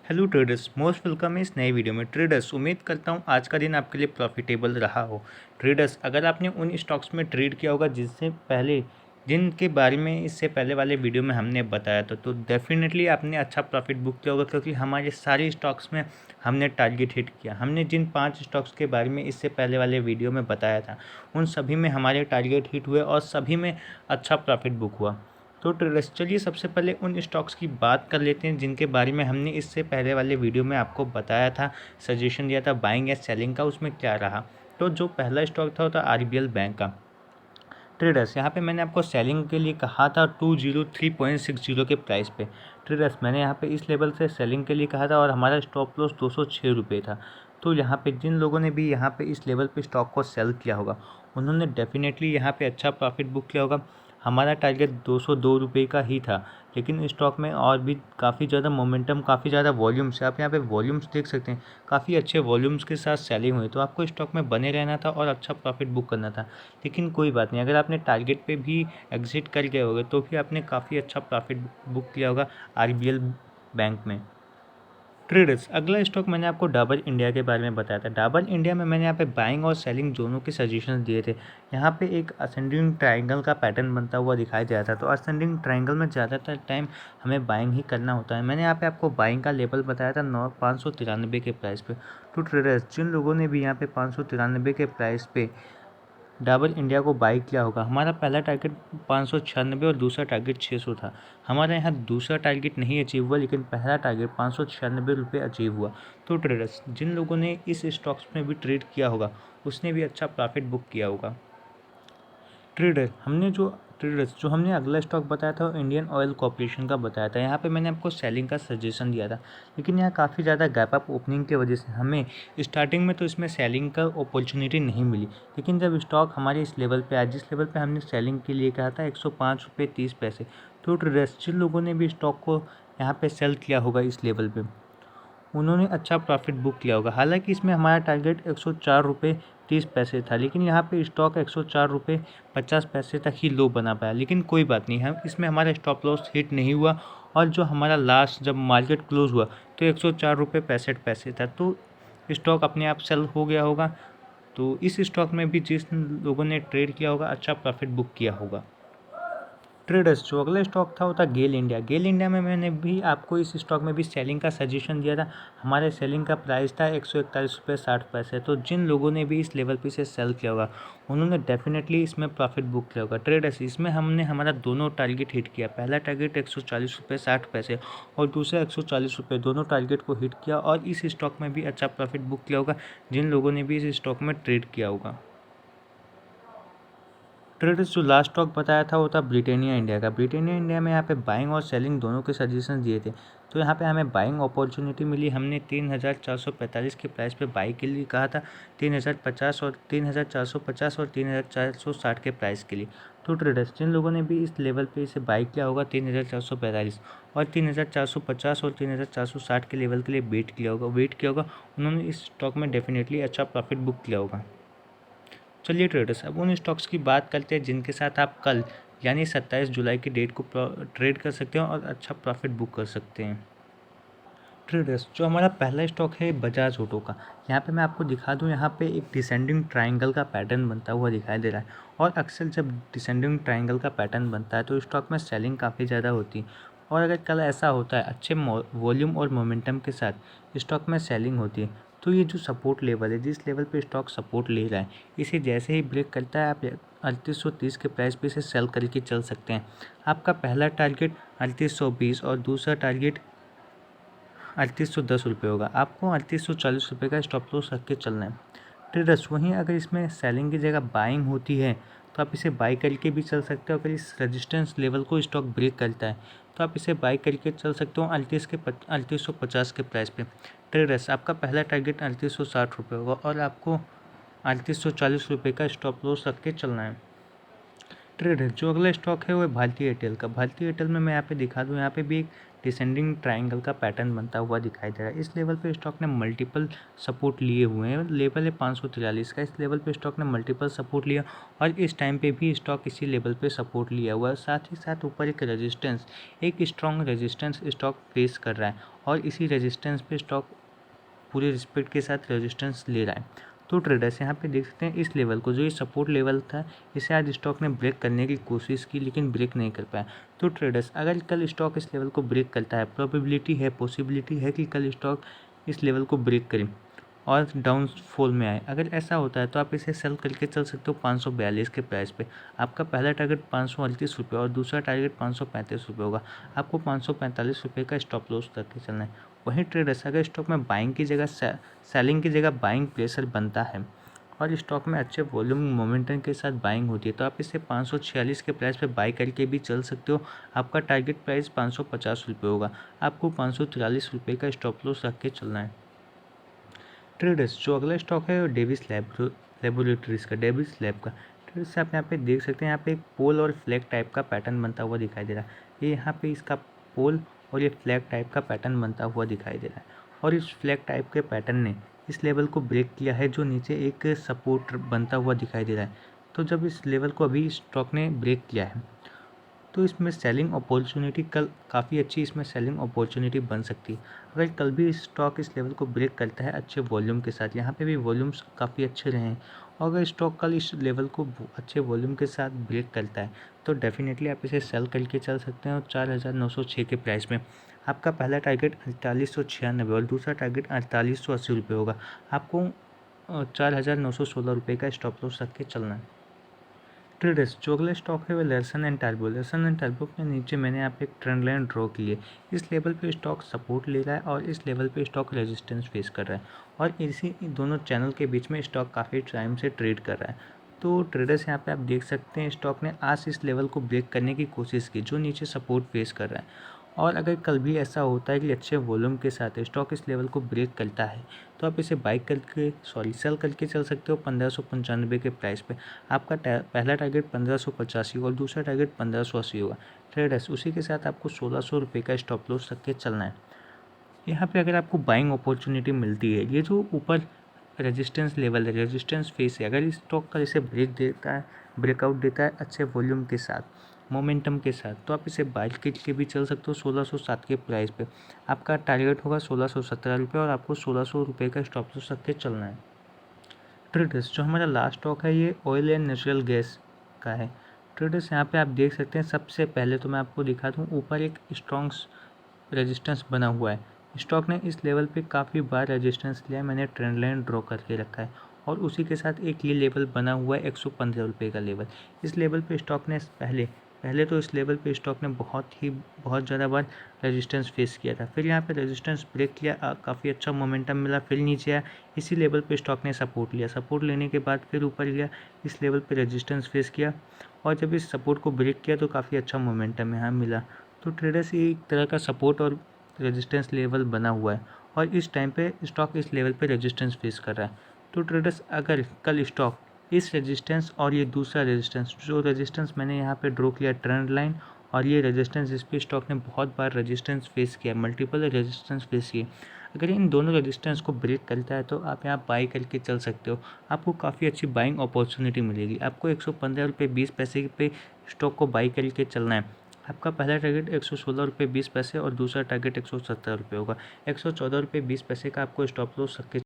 Hello traders, most welcome है इस नए वीडियो में। ट्रेडर्स, उम्मीद करता हूँ आज का दिन आपके लिए प्रॉफिटेबल रहा हो। ट्रेडर्स, अगर आपने उन स्टॉक्स में ट्रेड किया होगा जिनके बारे में इससे पहले वाले वीडियो में हमने बताया था, तो डेफिनेटली आपने अच्छा प्रॉफिट बुक किया होगा, क्योंकि हमारे सारे स्टॉक्स में हमने टारगेट हिट किया। हमने जिन 5 स्टॉक्स के बारे में इससे पहले वाले वीडियो में बताया था, उन सभी में हमारे टारगेट हिट हुए और सभी में अच्छा प्रॉफिट बुक हुआ। तो ट्रेडर्स, चलिए सबसे पहले उन स्टॉक्स की बात कर लेते हैं जिनके बारे में हमने इससे पहले वाले वीडियो में आपको बताया था, सजेशन दिया था बाइंग या सेलिंग का, उसमें क्या रहा। तो जो पहला स्टॉक था वो था आरबीएल बैंक का। ट्रेडर्स, यहाँ पे मैंने आपको सेलिंग के लिए कहा था 203.60 के प्राइस पे। ट्रेडर्स, मैंने यहाँ पे इस लेवल से सेलिंग के लिए कहा था और हमारा स्टॉप लॉस 206 रुपये था। तो यहाँ पे जिन लोगों ने भी यहाँ पे इस लेवल पे स्टॉक को सेल किया होगा, उन्होंने डेफिनेटली यहाँ पे अच्छा प्रॉफिट बुक किया होगा। हमारा टारगेट 202 रुपये का ही था, लेकिन स्टॉक में और भी काफ़ी ज़्यादा मोमेंटम, काफ़ी ज़्यादा वॉल्यूम्स, आप यहाँ पे वॉल्यूम्स देख सकते हैं, काफ़ी अच्छे वॉल्यूम्स के साथ सेलिंग हुई। तो आपको स्टॉक में बने रहना था और अच्छा प्रॉफिट बुक करना था। लेकिन कोई बात नहीं, अगर आपने टारगेट पे भी एग्जिट कर गए होगे तो भी आपने काफ़ी अच्छा प्रॉफिट बुक किया होगा आरबीएल बैंक में। ट्रेडर्स, अगला स्टॉक मैंने आपको डाबर इंडिया के बारे में बताया था। डाबर इंडिया में मैंने यहाँ पे बाइंग और सेलिंग दोनों के सजेशन दिए थे। यहाँ पे एक असेंडिंग ट्राइंगल का पैटर्न बनता हुआ दिखाई दे रहा था, तो असेंडिंग ट्राइंगल में ज़्यादातर टाइम हमें बाइंग ही करना होता है। मैंने यहाँ पे आपको बाइंग का लेवल बताया था 593 के प्राइस पे। तो ट्रेडर्स, जिन लोगों ने भी यहाँ पे 593 के प्राइस पे डाबर इंडिया को बाई किया होगा, हमारा पहला टारगेट 596 और दूसरा टारगेट 600 था। हमारा यहाँ दूसरा टारगेट नहीं अचीव हुआ, लेकिन पहला टारगेट 596 रुपये अचीव हुआ। तो ट्रेडर्स, जिन लोगों ने इस स्टॉक्स में भी ट्रेड किया होगा, उसने भी अच्छा प्रॉफिट बुक किया होगा। ट्रेडर्स, जो हमने अगला स्टॉक बताया था वो इंडियन ऑयल कॉर्पोरेशन का बताया था। यहाँ पे मैंने आपको सेलिंग का सजेशन दिया था, लेकिन यहाँ काफ़ी ज़्यादा गैप अप ओपनिंग की वजह से हमें स्टार्टिंग में तो इसमें सेलिंग का अपॉर्चुनिटी नहीं मिली। लेकिन जब स्टॉक हमारे इस लेवल पे आया, जिस लेवल पे हमने सेलिंग के लिए कहा था 105 रुपये 30 पैसे, तो ट्रेडर्स, जिन लोगों ने भी स्टॉक को यहाँ पे सेल किया होगा इस लेवल पे, उन्होंने अच्छा प्रॉफिट बुक किया होगा। हालांकि इसमें हमारा टारगेट 104 रुपये 30 पैसे था, लेकिन यहाँ पे स्टॉक 104 रुपये 50 पैसे तक ही लो बना पाया। लेकिन कोई बात नहीं, हम इसमें हमारा स्टॉप लॉस हिट नहीं हुआ, और जो हमारा लास्ट जब मार्केट क्लोज हुआ तो 104 रुपये 65 पैसे था। तो स्टॉक अपने आप सेल हो गया होगा। तो इस स्टॉक में भी जिस लोगों ने ट्रेड किया होगा, अच्छा प्रॉफिट बुक किया होगा। ट्रेडर्स, जो अगला स्टॉक था वो था गेल इंडिया। गेल इंडिया में मैंने भी आपको इस स्टॉक में भी सेलिंग का सजेशन दिया था। हमारे सेलिंग का प्राइस था 141 रुपये 60 पैसे। तो जिन लोगों ने भी इस लेवल पे इसे सेल किया होगा, उन्होंने डेफिनेटली इसमें प्रॉफिट बुक किया होगा। ट्रेडर्स, इसमें हमने हमारा दोनों टारगेट हिट किया। पहला टारगेट 140 रुपये 60 पैसे और दूसरा 140 रुपये, दोनों टारगेट को हिट किया और इस स्टॉक में भी अच्छा प्रॉफिट बुक किया होगा जिन लोगों ने भी इस स्टॉक में ट्रेड किया होगा। ट्रेडर्स, जो लास्ट स्टॉक बताया था वो था ब्रिटानिया इंडिया का। ब्रिटानिया इंडिया में यहाँ पे बाइंग और सेलिंग दोनों के सजेशन दिए थे। तो यहाँ पे हमें बाइंग अपॉर्चुनिटी मिली। हमने 3445 के प्राइस पे बाई के लिए कहा था, 3050 और 3450 और 3460 के प्राइस के लिए। तो ट्रेडर्स, जिन लोगों ने भी इस लेवल पे इसे बाई किया होगा 3445 और 3450 और 3460 के लेवल के लिए वेट किया होगा, उन्होंने इस स्टॉक में डेफिनेटली अच्छा प्रॉफिट बुक किया होगा। चलिए ट्रेडर्स, अब उन स्टॉक्स की बात करते हैं जिनके साथ आप कल यानी 27 जुलाई की डेट को ट्रेड कर सकते हैं और अच्छा प्रॉफिट बुक कर सकते हैं। ट्रेडर्स, जो हमारा पहला स्टॉक है बजाज ऑटो का, यहाँ पे मैं आपको दिखा दूँ, यहाँ पे एक डिसेंडिंग ट्रायंगल का पैटर्न बनता हुआ दिखाई दे रहा है। और अक्सर जब डिसेंडिंग ट्रायंगल का पैटर्न बनता है तो स्टॉक में सेलिंग काफ़ी ज़्यादा होती है। और अगर कल ऐसा होता है अच्छे वॉल्यूम और मोमेंटम के साथ स्टॉक में सेलिंग होती है, तो ये जो सपोर्ट लेवल है, जिस लेवल पे स्टॉक सपोर्ट ले रहा है, इसे जैसे ही ब्रेक करता है, आप 3830 के प्राइस पे इसे सेल करके चल सकते हैं। आपका पहला टारगेट 3820 और दूसरा टारगेट 3810 रुपये होगा। आपको 3840 रुपये का स्टॉप लॉस रख के चलना है। ट्रेडर्स, वहीं अगर इसमें सेलिंग की जगह बाइंग होती है तो आप इसे बाई करके भी चल सकते हो। अगर इस रेजिस्टेंस लेवल को स्टॉक ब्रेक करता है तो आप इसे बाई करके चल सकते हो 3850 के प्राइस पे। ट्रेडर्स, आपका पहला टारगेट 3860 रुपये होगा और आपको 3840 रुपये का स्टॉप लॉस रख के चलना है। ट्रेडर्स, जो अगला स्टॉक है वो है भारतीय एयरटेल का। भारतीय एयरटेल में मैं यहाँ पे दिखा दूँ, यहाँ पे भी एक डिसेंडिंग ट्रायंगल का पैटर्न बनता हुआ दिखाई दे रहा है। इस लेवल पे स्टॉक ने मल्टीपल सपोर्ट लिए हुए हैं। लेवल है 543 का। इस लेवल पे स्टॉक ने मल्टीपल सपोर्ट लिया और इस टाइम पे भी स्टॉक इसी लेवल पे सपोर्ट लिया हुआ है। साथ ही साथ ऊपर एक स्ट्रॉन्ग रेजिस्टेंस स्टॉक फेस कर रहा है और इसी रेजिस्टेंस पे स्टॉक पूरे रिस्पेक्ट के साथ रेजिस्टेंस ले रहा है। तो ट्रेडर्स यहाँ पे देख सकते हैं इस लेवल को, जो ये सपोर्ट लेवल था, इसे आज स्टॉक ने ब्रेक करने की कोशिश की लेकिन ब्रेक नहीं कर पाया। तो ट्रेडर्स अगर कल स्टॉक इस लेवल को ब्रेक करता है, प्रोबेबिलिटी है, पॉसिबिलिटी है कि कल स्टॉक इस लेवल को ब्रेक करे और डाउनफॉल में आए। अगर ऐसा होता है तो आप इसे सेल करके चल सकते हो 542 के प्राइस पे। आपका पहला टारगेट 538 रुपये और दूसरा टारगेट 535 रुपये होगा। आपको 545 रुपये का स्टॉप लॉस करके चलना है। वहीं ट्रेडर्स अगर स्टॉक में बाइंग की जगह सेलिंग की जगह बाइंग प्रेशर बनता है और स्टॉक में अच्छे वॉल्यूम मोमेंटम के साथ बाइंग होती है तो आप इसे 546 के प्राइस पे बाई करके भी चल सकते हो। आपका टारगेट प्राइस 550 रुपये होगा। आपको 543 रुपये का स्टॉप लॉस रख के चलना है। ट्रेडर्स जो अगला स्टॉक है वो डेविस लेबोरेटरीज का, डेविस लैब का। ट्रेडर्स आप यहाँ पे देख सकते हैं, यहाँ पे एक पोल और फ्लैग टाइप का पैटर्न बनता हुआ दिखाई दे रहा है। ये यहाँ पे इसका पोल और ये फ्लैग टाइप का पैटर्न बनता हुआ दिखाई दे रहा है और इस फ्लैग टाइप के पैटर्न ने इस लेवल को ब्रेक किया है जो नीचे एक सपोर्ट बनता हुआ दिखाई दे रहा है। तो जब इस लेवल को अभी स्टॉक ने ब्रेक किया है तो इसमें सेलिंग अपॉर्चुनिटी कल काफ़ी अच्छी इसमें सेलिंग अपॉर्चुनिटी बन सकती है। अगर कल भी स्टॉक इस लेवल को ब्रेक करता है अच्छे वॉल्यूम के साथ, यहाँ पे भी वॉल्यूम्स काफ़ी अच्छे रहे हैं, और अगर स्टॉक कल इस लेवल को अच्छे वॉल्यूम के साथ ब्रेक करता है तो डेफिनेटली आप इसे सेल करके चल सकते हैं। और 4906 के प्राइस में आपका पहला टारगेट 4896 और दूसरा टारगेट 4880 रुपये होगा। आपको 4916 रुपये का स्टॉप लॉस रख के चलना है। ट्रेडर्स जो अगला स्टॉक है वो लर्सन एंड टर्बो के नीचे मैंने यहाँ पे एक ट्रेंड लाइन ड्रॉ की है। इस लेवल पे स्टॉक सपोर्ट ले रहा है और इस लेवल पे स्टॉक रेजिस्टेंस फेस कर रहा है और इसी दोनों चैनल के बीच में स्टॉक काफ़ी टाइम से ट्रेड कर रहा है। तो ट्रेडर्स यहाँ पे आप देख सकते हैं स्टॉक ने आज इस लेवल को ब्रेक करने की कोशिश की जो नीचे सपोर्ट फेस कर रहा है, और अगर कल भी ऐसा होता है कि अच्छे वॉल्यूम के साथ स्टॉक इस लेवल को ब्रेक करता है तो आप इसे सेल करके चल सकते हो 1595 के प्राइस पे। आपका पहला टारगेट 1585 और दूसरा टारगेट 1580 होगा। ट्रेडर्स उसी के साथ आपको 1600 रुपये का स्टॉप लॉस रख के चलना है। यहाँ पे अगर आपको बाइंग अपॉर्चुनिटी मिलती है, ये जो ऊपर रेजिस्टेंस लेवल है, रेजिस्टेंस फेस है, अगर इस स्टॉक का इसे ब्रेकआउट देता है अच्छे वॉल्यूम के साथ, मोमेंटम के साथ, तो आप इसे बाई करके भी चल सकते हो 1607 के प्राइस पे। आपका टारगेट होगा 1617 रुपये और आपको 1600 रुपये का स्टॉप लॉस रख के चलना है। ट्रेडर्स जो हमारा लास्ट स्टॉक है ये ऑयल एंड नेचुरल गैस का है। ट्रेडर्स यहाँ पे आप देख सकते हैं, सबसे पहले तो मैं आपको दिखा दूँ, ऊपर एक स्ट्रॉन्ग रेजिस्टेंस बना हुआ है। स्टॉक ने इस लेवल पे काफ़ी बार रेजिस्टेंस लिया है, मैंने ट्रेंड लाइन ड्रॉ करके रखा है और उसी के साथ एक ये लेवल बना हुआ है 115 रुपये का लेवल। इस लेवल पे स्टॉक ने पहले तो इस लेवल पे स्टॉक ने बहुत ज़्यादा बार रेजिस्टेंस फेस किया था, फिर यहाँ पे रेजिस्टेंस ब्रेक किया, काफ़ी अच्छा मोमेंटम मिला, फिर नीचे आया, इसी लेवल पे स्टॉक ने सपोर्ट लिया, सपोर्ट लेने के बाद फिर ऊपर गया, इस लेवल पे रेजिस्टेंस फेस किया और जब इस सपोर्ट को ब्रेक किया तो काफ़ी अच्छा मोमेंटम यहाँ मिला। तो ट्रेडर्स ये एक तरह का सपोर्ट और रेजिस्टेंस लेवल बना हुआ है और इस टाइम पे स्टॉक इस लेवल पे रेजिस्टेंस फेस कर रहा है। तो ट्रेडर्स अगर कल स्टॉक इस रेजिस्टेंस और ये दूसरा रेजिस्टेंस, जो रेजिस्टेंस मैंने यहाँ पे ड्रॉ किया ट्रेंड लाइन, और ये रेजिस्टेंस जिस पे स्टॉक ने बहुत बार रेजिस्टेंस फेस किया, मल्टीपल रेजिस्टेंस फेस किए, अगर इन दोनों रेजिस्टेंस को ब्रेक करता है तो आप यहाँ बाई करके चल सकते हो। आपको काफ़ी अच्छी बाइंग अपॉर्चुनिटी मिलेगी। आपको 115 रुपये 20 पैसे पे स्टॉक को बाई करके चलना है। आपका पहला टारगेट 116 रुपये 20 पैसे और दूसरा टारगेट 170 रुपये होगा। 114 रुपये 20 पैसे का आपको स्टॉप लॉस रख के